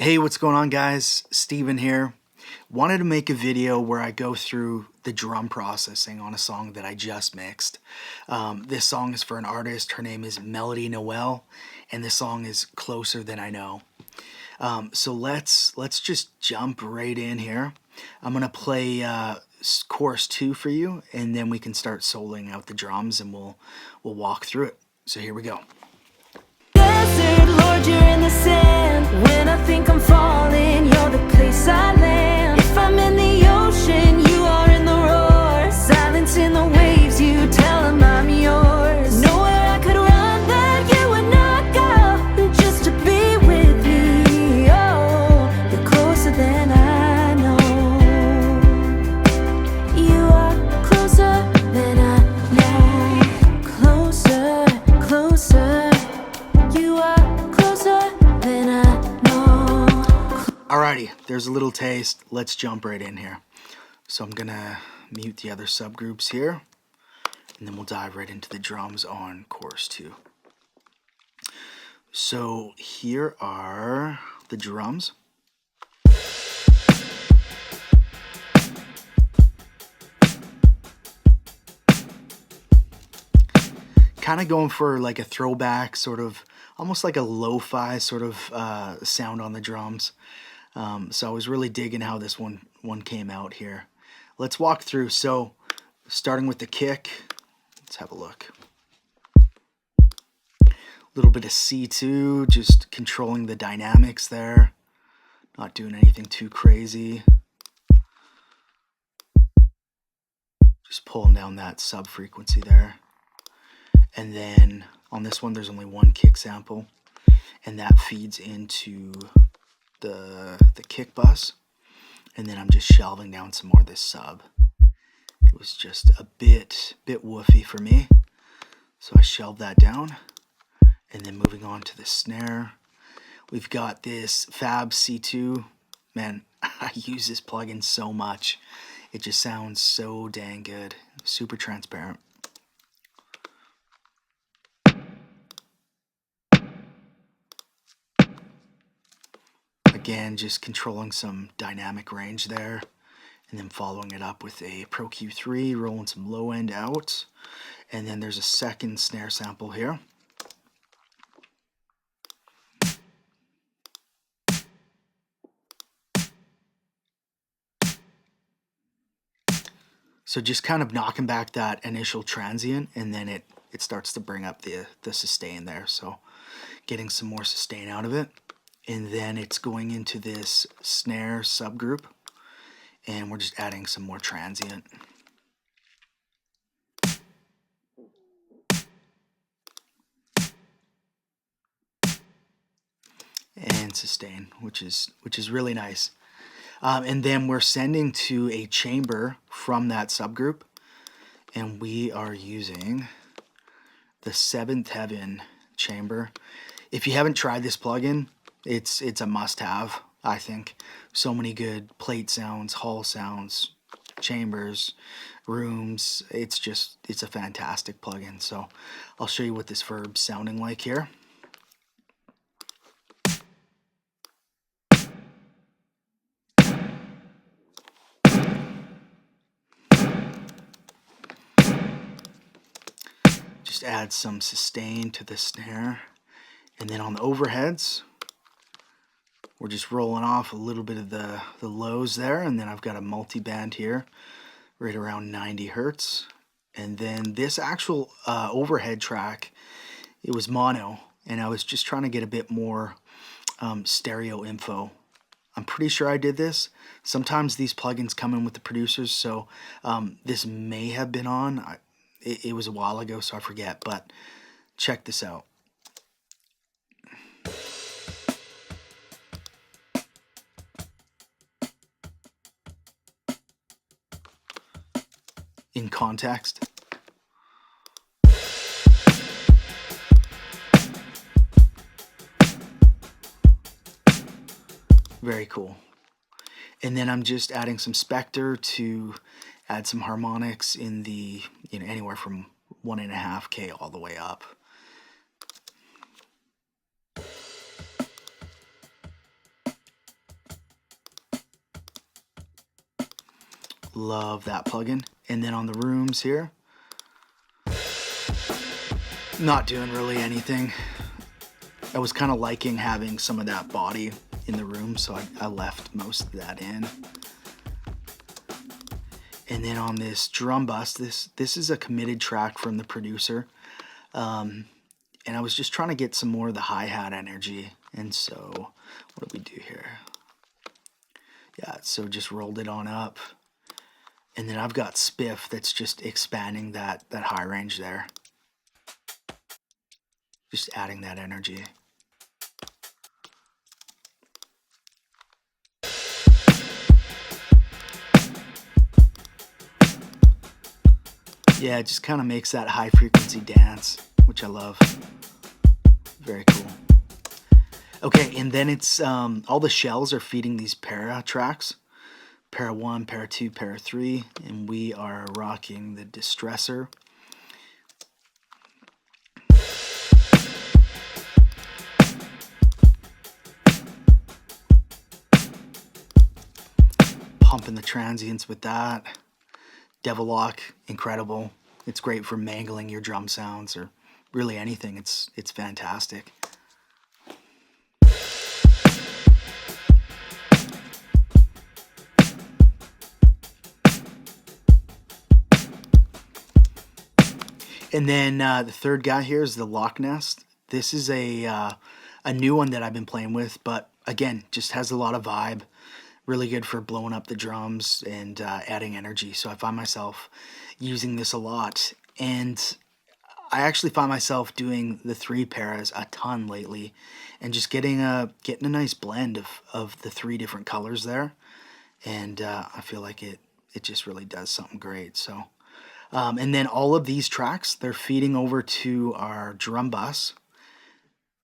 Hey, what's going on, guys? Steven here. Wanted to make a video where I go through the drum processing on a song that I just mixed. This song is for an artist. Her name is Melody Noel, and this song is Closer Than I Know. So let's just jump right in here. I'm gonna play chorus 2 for you, and then we can start soloing out the drums, and we'll walk through it. So here we go. Desert, Lord, you're in the sand. When I think I'm falling, you're the place I land. If I'm in the ocean, you are in the roar. Silence in the waves, you tell them I'm yours. Nowhere I could run that you would not go, just to be with me. Oh, you're closer than I know. You are closer than I know. Closer, closer. You are closer than I know. Alrighty, there's a little taste. Let's jump right in here. So I'm gonna mute the other subgroups here, and then we'll dive right into the drums on chorus 2. So here are the drums. Kind of going for like a throwback, sort of almost like a lo-fi sort of sound on the drums. So I was really digging how this one came out here. Let's walk through. So starting with the kick, let's have a look. A little bit of C2, just controlling the dynamics there. Not doing anything too crazy. Just pulling down that sub frequency there. And then on this one, there's only one kick sample, and that feeds into the kick bus. And then I'm just shelving down some more of this sub. It was just a bit woofy for me, so I shelved that down. And then moving on to the snare, we've got this Fab C2. Man, I use this plugin so much. It just sounds so dang good. Super transparent. Again, just controlling some dynamic range there, and then following it up with a Pro Q3, rolling some low end out. And then there's a second snare sample here. So just kind of knocking back that initial transient, and then it starts to bring up the sustain there. So getting some more sustain out of it. And then it's going into this snare subgroup, and we're just adding some more transient. And sustain, which is really nice. And then we're sending to a chamber from that subgroup, and we are using the Seventh Heaven chamber. If you haven't tried this plugin, it's a must-have, I think. So many good plate sounds, hall sounds, chambers, rooms. It's a fantastic plugin. So I'll show you what this verb's sounding like here. Just add some sustain to the snare. And then on the overheads, we're just rolling off a little bit of the lows there, and then I've got a multi-band here, right around 90 hertz. And then this actual overhead track, it was mono, and I was just trying to get a bit more stereo info. I'm pretty sure I did this. Sometimes these plugins come in with the producers, so this may have been on. It was a while ago, so I forget, but check this out. In context. Very cool. And then I'm just adding some Spectre to add some harmonics in the, anywhere from 1.5K all the way up. Love that plugin. And then on the rooms here, not doing really anything. I was kind of liking having some of that body in the room, so I left most of that in. And then on this drum bus, this is a committed track from the producer. And I was just trying to get some more of the hi-hat energy. And so, what do we do here? Yeah, so just rolled it on up. And then I've got Spiff that's just expanding that high range there. Just adding that energy. Yeah, it just kind of makes that high frequency dance, which I love. Very cool. Okay, and then it's all the shells are feeding these para tracks. Para 1, para 2, para 3, and we are rocking the distressor. Pumping the transients with that. Devil Lock, incredible. It's great for mangling your drum sounds or really anything. It's fantastic. And then the third guy here is the Loch Ness. This is a new one that I've been playing with, but again, just has a lot of vibe. Really good for blowing up the drums and adding energy. So I find myself using this a lot. And I actually find myself doing the 3 paras a ton lately, and just getting a nice blend of the 3 different colors there. And I feel like it just really does something great. So. And then all of these tracks, they're feeding over to our drum bus,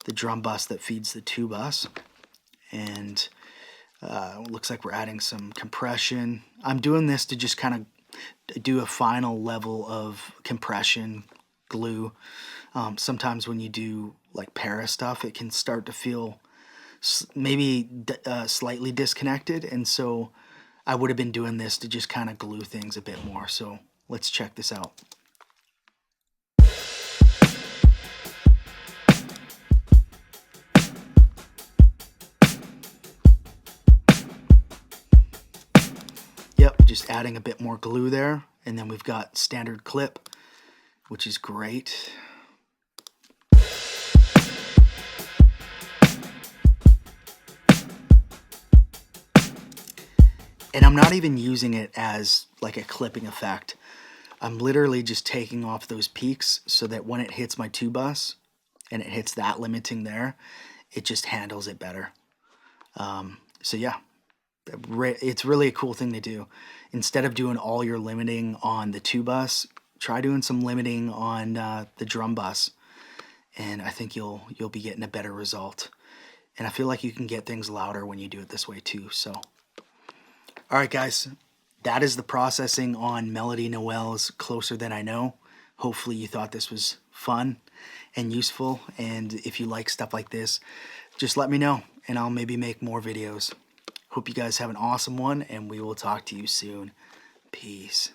the drum bus that feeds the 2 bus. And looks like we're adding some compression. I'm doing this to just kind of do a final level of compression, glue. Sometimes when you do like para stuff, it can start to feel maybe slightly disconnected. And so I would have been doing this to just kind of glue things a bit more. So let's check this out. Yep, just adding a bit more glue there. And then we've got standard clip, which is great. And I'm not even using it as like a clipping effect. I'm literally just taking off those peaks so that when it hits my 2 bus and it hits that limiting there, it just handles it better. So yeah, it's really a cool thing to do. Instead of doing all your limiting on the 2 bus, try doing some limiting on the drum bus, and I think you'll be getting a better result. And I feel like you can get things louder when you do it this way too. So, all right, guys, that is the processing on Melody Noel's "Closer Than I Know." Hopefully, you thought this was fun and useful. And if you like stuff like this, just let me know, and I'll maybe make more videos. Hope you guys have an awesome one, and we will talk to you soon. Peace.